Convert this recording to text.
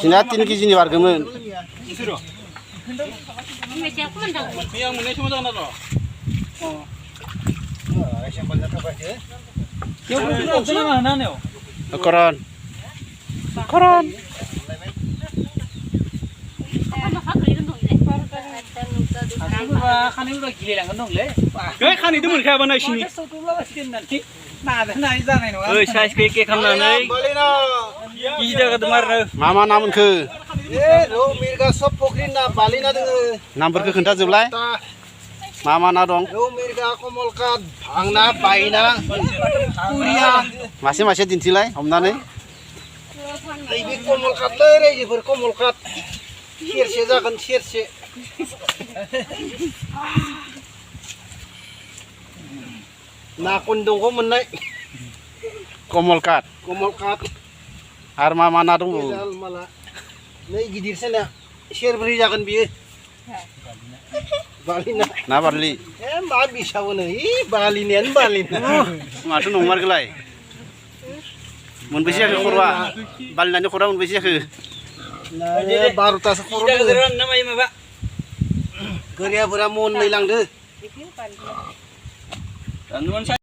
Sini 3 kg ni wargamen. Koron. Koron. Khani itu mereka mana sini? Saya keke kamera ni. Kita kedemar. Mama namun ke. Lo mirga sop pokri na bali na deng. Number ke khenta joblai. Mama na dong. Lo mirga komolkat bangna baina kuria. Masih dintilai homnane. Ibi komolkat lere jebur komolkat. Sirse jagan sirse. Na kundung ko menai. Komolkat. Komolkat. Har mama na dong. Kedal mala. Nei gidir sana. Share beri jagan biye. Balina. Na barli. Ma bisa wona. Balinian balin. Matu nomor gelai. Mun bisi ke kurwa. Balnanya kurwa mun bisi ke. Nah, baru tas kurun. Nama ima pak. Geria beramun hilang deh. Nuan